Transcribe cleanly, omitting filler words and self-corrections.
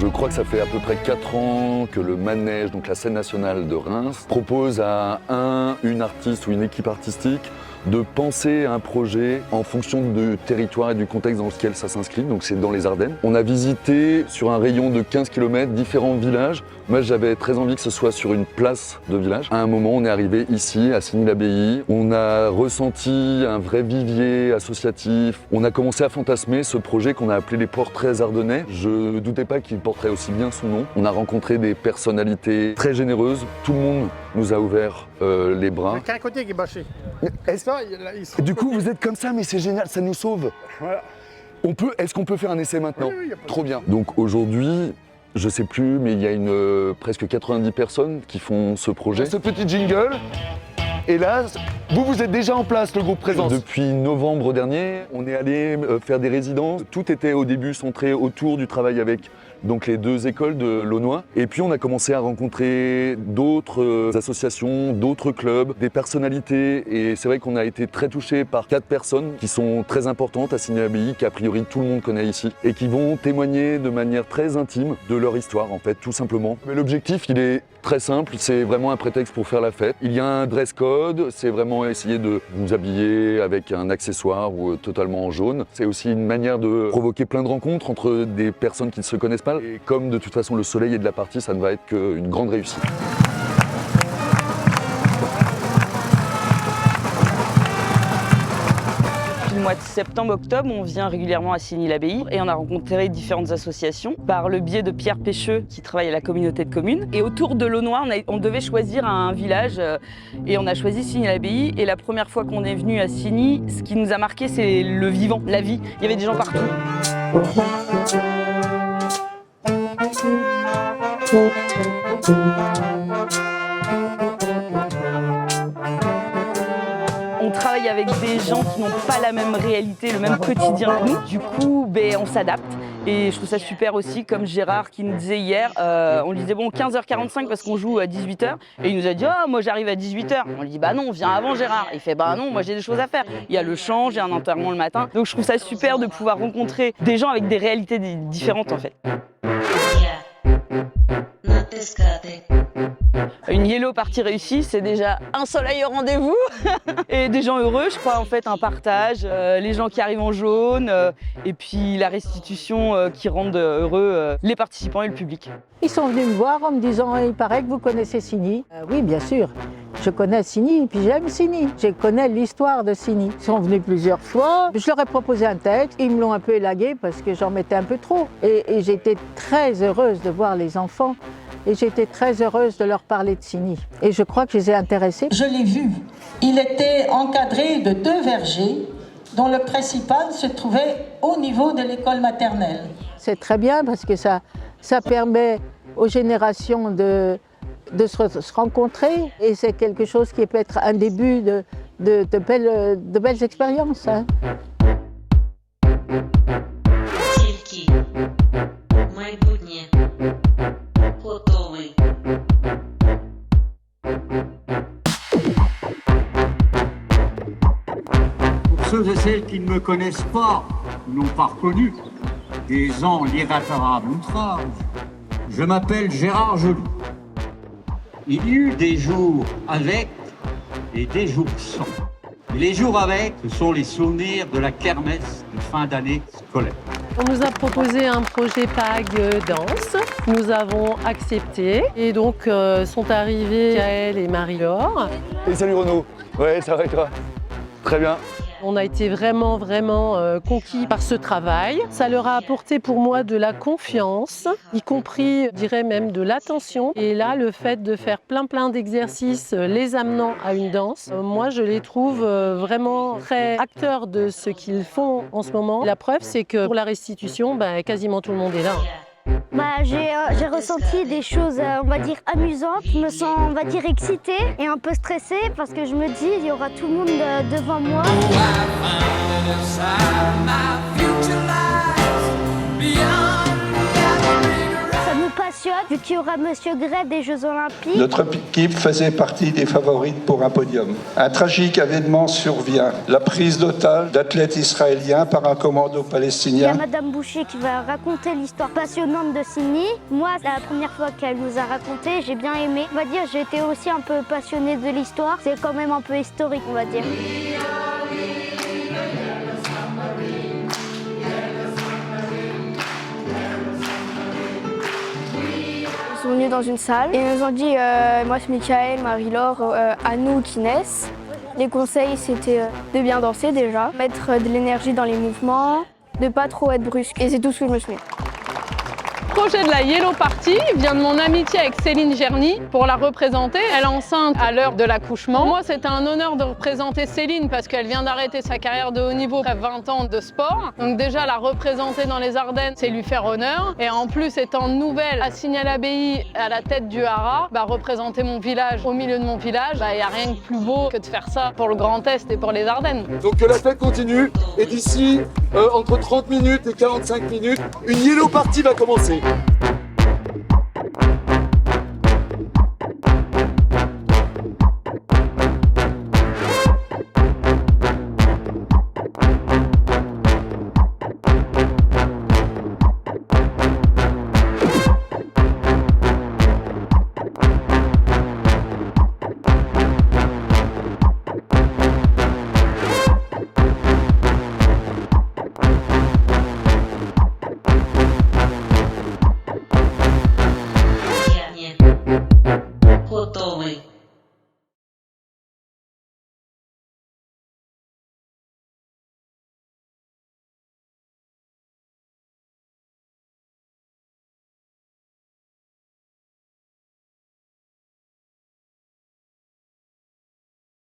Je crois que ça fait à peu près 4 ans que le Manège, donc la scène nationale de Reims, propose à une artiste ou une équipe artistique de penser un projet en fonction du territoire et du contexte dans lequel ça s'inscrit, donc c'est dans les Ardennes. On a visité sur un rayon de 15 km différents villages. Moi j'avais très envie que ce soit sur une place de village. À un moment on est arrivé ici à Signy-l'Abbaye, on a ressenti un vrai vivier associatif, on a commencé à fantasmer ce projet qu'on a appelé les Portraits Ardennais. Je ne doutais pas qu'il porterait aussi bien son nom. On a rencontré des personnalités très généreuses, tout le monde nous a ouvert les bras. Il y a qu'un côté qui est bâché. Du coup, vous êtes comme ça, mais c'est génial, ça nous sauve. Voilà. Est-ce qu'on peut faire un essai maintenant? Oui, y a pas de Trop bien. Donc aujourd'hui, je sais plus, mais il y a presque 90 personnes qui font ce projet. Ce petit jingle. Et là, vous êtes déjà en place, le groupe Présence. Depuis novembre dernier, on est allé faire des résidences. Tout était au début centré autour du travail avec donc les 2 écoles de l'Aunois. Et puis on a commencé à rencontrer d'autres associations, d'autres clubs, des personnalités. Et c'est vrai qu'on a été très touchés par 4 personnes qui sont très importantes à Signy-l'Abbaye, qu'a priori tout le monde connaît ici, et qui vont témoigner de manière très intime de leur histoire, en fait, tout simplement. Mais l'objectif, il est très simple, c'est vraiment un prétexte pour faire la fête. Il y a un dress code, c'est vraiment essayer de vous habiller avec un accessoire ou totalement en jaune. C'est aussi une manière de provoquer plein de rencontres entre des personnes qui ne se connaissent pas. Et comme de toute façon le soleil est de la partie, ça ne va être qu'une grande réussite. Le mois de septembre-octobre, on vient régulièrement à Signy-l'Abbaye et on a rencontré différentes associations par le biais de Pierre Pécheux qui travaille à la communauté de communes. Et autour de l'Aunois, on devait choisir un village et on a choisi Signy-l'Abbaye. Et la première fois qu'on est venu à Signy, ce qui nous a marqué, c'est le vivant, la vie. Il y avait des gens partout. On travaille avec des gens qui n'ont pas la même réalité, le même quotidien que nous. Du coup, on s'adapte. Et je trouve ça super aussi, comme Gérard qui nous disait hier, on lui disait bon 15h45 parce qu'on joue à 18h. Et il nous a dit oh moi j'arrive à 18h. On lui dit bah non, viens avant Gérard. Il fait bah non, moi j'ai des choses à faire. Il y a le chant, j'ai un enterrement le matin. Donc je trouve ça super de pouvoir rencontrer des gens avec des réalités différentes en fait. Une yellow party réussie, c'est déjà un soleil au rendez-vous et des gens heureux, je crois en fait un partage, les gens qui arrivent en jaune et puis la restitution qui rendent heureux les participants et le public. Ils sont venus me voir en me disant il paraît que vous connaissez Signy. Oui bien sûr, je connais Signy et puis j'aime Signy. Je connais l'histoire de Signy. Ils sont venus plusieurs fois, je leur ai proposé un texte, ils me l'ont un peu élagué parce que j'en mettais un peu trop. Et j'étais très heureuse de voir les enfants. Et j'étais très heureuse de leur parler de Signy. Et je crois que je les ai intéressés. Je l'ai vu. Il était encadré de 2 vergers, dont le principal se trouvait au niveau de l'école maternelle. C'est très bien parce que ça permet aux générations de se rencontrer. Et c'est quelque chose qui peut être un début de belles expériences. Hein. Ceux et celles qui ne me connaissent pas, n'ont pas reconnu, des gens l'irréparable outrage. Je m'appelle Gérard Joly. Il y eut des jours avec et des jours sans. Et les jours avec, ce sont les souvenirs de la kermesse de fin d'année scolaire. On nous a proposé un projet PAG danse. Nous avons accepté. Et donc sont arrivés Gaël et Marie-Laure. Et salut Renaud. Ouais, ça va et toi? Très bien. On a été vraiment conquis par ce travail. Ça leur a apporté pour moi de la confiance, y compris, je dirais même de l'attention. Et là, le fait de faire plein d'exercices les amenant à une danse, moi je les trouve vraiment très acteurs de ce qu'ils font en ce moment. La preuve, c'est que pour la restitution, quasiment tout le monde est là. J'ai ressenti des choses, on va dire, amusantes. Je me sens, on va dire, excitée et un peu stressée parce que je me dis, il y aura tout le monde devant moi. Ça nous passionne, vu qu'il y aura Monsieur Gray des Jeux Olympiques. Notre équipe faisait partie des favorites pour un podium. Un tragique événement survient, la prise d'otage d'athlètes israéliens par un commando Il y palestinien. a Madame Boucher qui va raconter l'histoire passionnante de Sini. Moi, la première fois qu'elle nous a raconté, j'ai bien aimé. On va dire, j'ai été aussi un peu passionnée de l'histoire. C'est quand même un peu historique, on va dire. Ils sont venus dans une salle et ils nous ont dit, moi c'est Michael, Marie-Laure, Anouk, Inès. Les conseils c'était de bien danser déjà, mettre de l'énergie dans les mouvements, de pas trop être brusque. Et c'est tout ce que je me souviens. Le projet de la Yellow Party vient de mon amitié avec Céline Gerny pour la représenter. Elle est enceinte à l'heure de l'accouchement. Moi, c'était un honneur de représenter Céline parce qu'elle vient d'arrêter sa carrière de haut niveau après 20 ans de sport. Donc déjà, la représenter dans les Ardennes, c'est lui faire honneur. Et en plus, étant nouvelle à Signal-Abbaye, à la tête du Hara, représenter mon village au milieu de mon village, il n'y a rien de plus beau que de faire ça pour le Grand Est et pour les Ardennes. Donc la fête continue et d'ici entre 30 minutes et 45 minutes, une Yellow Party va commencer. Kotowe.